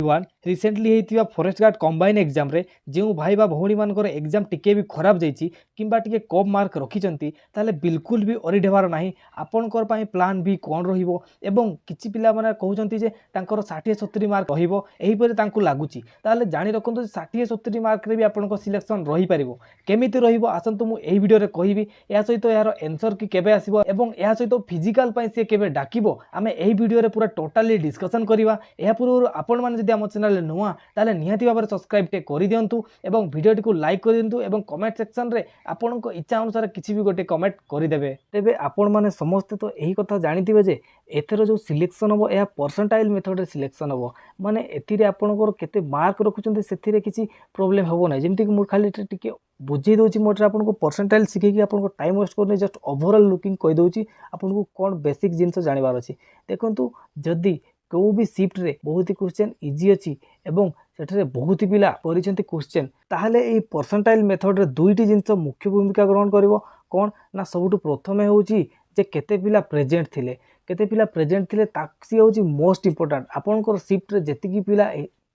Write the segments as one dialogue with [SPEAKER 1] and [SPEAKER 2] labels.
[SPEAKER 1] One recently होता forest guard combine exam रे जो भाई बा भौणी मानकर एग्जाम टिके भी खराब जाइए किंबा टिके कम मार्क रखिंट ताले बिल्कुल भी अरिड हेबार नाही आपणकर पई प्लान भी कौन रहिबो एवं किछि पिला माने कहउचंती जे तांकर 60-70 मार्क रहिबो एही परे तांकु लागुची ताले जानि रखंतु 60-70 मार्क रे भी आपणको सिलेक्शन रही परिबो केमिति रहिबो आसंतु मु एही वीडियो रे कहिबी या सहित यार आंसर की केबे आसीबो एवं या सहित फिजिकल पई से केबे डाकिबो आमे एही वीडियो रे पूरा टोटली डिस्कशन करबा या पूर्व आपण माने जदि हम चैनल नुआ ताले निहाती भाबरे सब्सक्राइब टे करि दियंतु एवं वीडियो को लाइक कर दियंतु एवं कमेंट सेक्शन रे आपनको इच्छा अनुसार किछि भी गोटे कमेंट करि देबे तेबे आपण माने समस्त तो एही कथा जानिथिबे जे एथरो जो सिलेक्शन हो या परसेंटाइल मेथड रे सिलेक्शन हो माने एथिरे आपनकर केते मार्क रखुचंती सेथिरे किछि प्रॉब्लम होबो नै जेमति कि मु खाली टिके बुझी दोची मोटर आपनको परसेंटाइल सिखे कि आपनको टाइम वेस्ट करने जस्ट ओवरऑल लुकिंग कहि दोची आपनको कोन बेसिक जिंस जानिबार अछि देखंतु जदी को भी शिफ्ट रे बहुत ही क्वेश्चन इजी अछि एवं सेठरे बहुत ही पिला परिचंती क्वेश्चन ताहले ए परसेंटाइल मेथड रे दुईटी जिंस मुख्य भूमिका ग्रहण करिवो कोन ना सबुटु प्रथमे होउची जे केते पिला प्रेजेंट थिले केते पिला प्रेजेंट थिले ताक्सी होउची मोस्ट इंपोर्टेंट आपनकर शिफ्ट रे जेतिकी पिला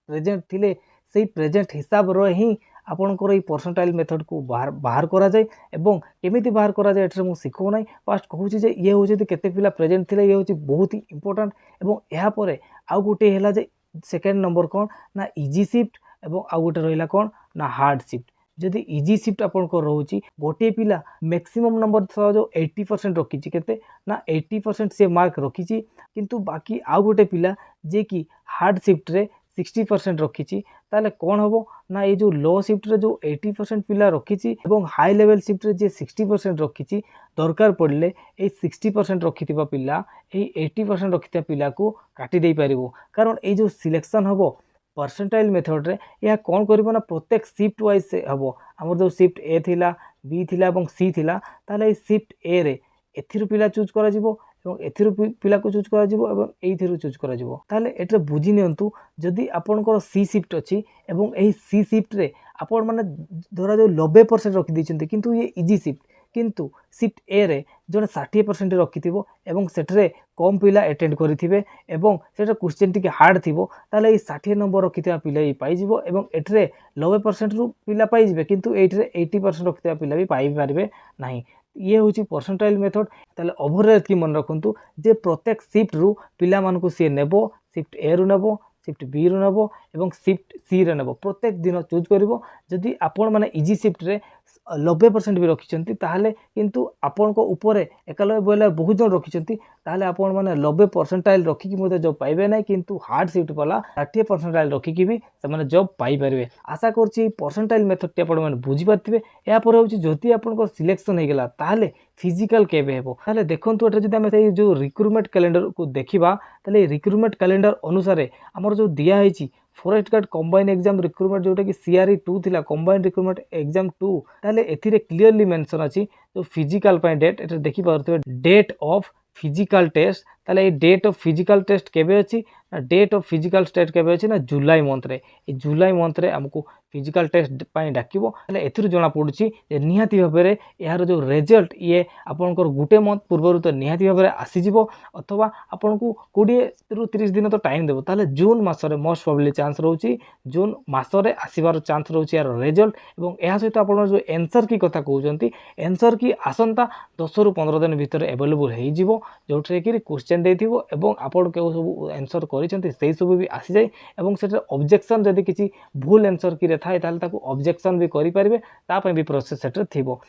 [SPEAKER 1] प्रेजेंट थिले सेही प्रेजेंट हिसाब रो ही आपनकर ए परसेंटाइल मेथड को बाहर करा जाय एवं केमिति बाहर करा जाय एठरे मु सिखो नै फास्ट कहूची जे ये होउची केते पिला प्रेजेंट थिले ये होउची बहुत ही इंपोर्टेंट एवं एहा परे आउ गुटे हेला जे सेकेंड नंबर कोन ना इजी शिफ्ट एवं आउ गुटे रहिला कोन ना हार्ड शिफ्ट जदि इजी शिफ्ट आपनको रहउची गोटे पिला मैक्सिमम नंबर जो 80% रखिची केते ना 80% से मार्क रखिची किंतु बाकी आउ गुटे पिला जे कि हार्ड शिफ्ट रे 60% रखिची ताले कौन होबो ना ये जो लो शिफ्ट रे जो 80% पिला रखिची एवं हाई लेवल शिफ्ट रे जे 60% रखिची दरकार पड़ले ए 60% रखिथिबा पिला ए 80% रखिथिबा पिला को काटी देई परिबो कारण ए जो सिलेक्शन होबो परसेंटाइल मेथड रे या कौन करिवो ना प्रत्येक शिफ्ट वाइज से हबो हमर जो शिफ्ट ए थिला बी थिला एवं सी थिला ताले ए शिफ्ट ए रे एथिरु पिला चूज करा जिवो एवं एथिरु पिला को चूज करा जिवो एवं एथिरु चूज करा जिवो ताले एटरे बुझी नियंतु जदि आपनकर सी शिफ्ट अछि एवं एही सी शिफ्ट रे आपण माने धरा जो 90% रखि दैछन्ती किंतु ये इजी शिफ्ट किंतु शिफ्ट ए रे जने 60% रखिथिबो एवं सेटरे कम पिला अटेंड करिथिबे एवं सेटा क्वेश्चन टिके हार्ड थिबो ताले ए 60 नंबर रखिथिबा पिला ए पाई जिवो एवं एटरे 90% रु पिला पाई जिवे किंतु एटरे 80% रखिथिबा पिला भी पाई पारिबे नाही ये होची परसेंटाइल मेथड ताले ओवरऑल की मन रखंतु जे प्रत्येक शिफ्ट रु पिला मानको से नेबो शिफ्ट ए रु नेबो शिफ्ट बी रु नेबो एवं शिफ्ट सी रे नेबो प्रत्येक दिन चूज करिवो जदि आपण माने इजी शिफ्ट रे 90% भी रखिचंती ताहले किंतु आपण को ऊपर एकल बोले बहुत जन रखिचंती ताहले आपण माने 90% रखी कि मोते जॉब पाइबे नै किंतु हार्ड शिफ्ट वाला 60% रखी कि भी से माने जॉब पाई परिबे आशा करछि परसेंटाइल मेथड टे आपण माने बुझी पारथिबे या पर होछि जति आपण को सिलेक्शन हे गेला ताहले फिजिकल केबे हेबो ताहले देखंतु एटा जदि हम जो रिक्रूटमेंट कैलेंडर को देखिबा ताहले रिक्रूटमेंट कैलेंडर अनुसार हमर जो दिया हेछि forest guard combine exam recruitment जोटा कि सीआरई 2 थिला कंबाइन रिक्रूटमेंट एग्जाम 2 ताले एथिरे क्लियरली मेंशन अछि जो फिजिकल पय डेट एटा देखि पारथबे डेट ऑफ फिजिकल टेस्ट ताले ए डेट ऑफ फिजिकल टेस्ट केबे अछि डेट ऑफ फिजिकल टेस्ट केबे अछि ना जुलाई मंथ रे ए जुलाई मंथ रे हमको फिजिकल टेस्ट पय डाकिबो ताले एथिरु जणा पडुछि जे निहाती भाबरे यार जो रिजल्ट ये आपनकर गुटे मंथ पूर्वरु तो निहाती भाबरे आसी जिवो अथवा आपनको 20 रु 30 दिन तो टाइम देबो ताले जून मासरे मोस्ट प्रोबेबली चांस रहउछि जून मासरे आसीबार चांस रहउछि यार रिजल्ट एवं एहा सहित आपन जो आंसर की कथा कहउचंती आंसर की आसंता 10 रु 15 दिन भीतर अवेलेबल हेइ जिवो जोठरे कि क्वेश्चन देथिबो एवं आपन के सब आंसर करिसंती सेही सब भी आसी जाय एवं सेटर ऑब्जेक्शन जदि किछि भूल आंसर की रे थाए ताले ताको ऑब्जेक्शन भी करि परिबे ता पय भी प्रोसेस सेटर थिबो।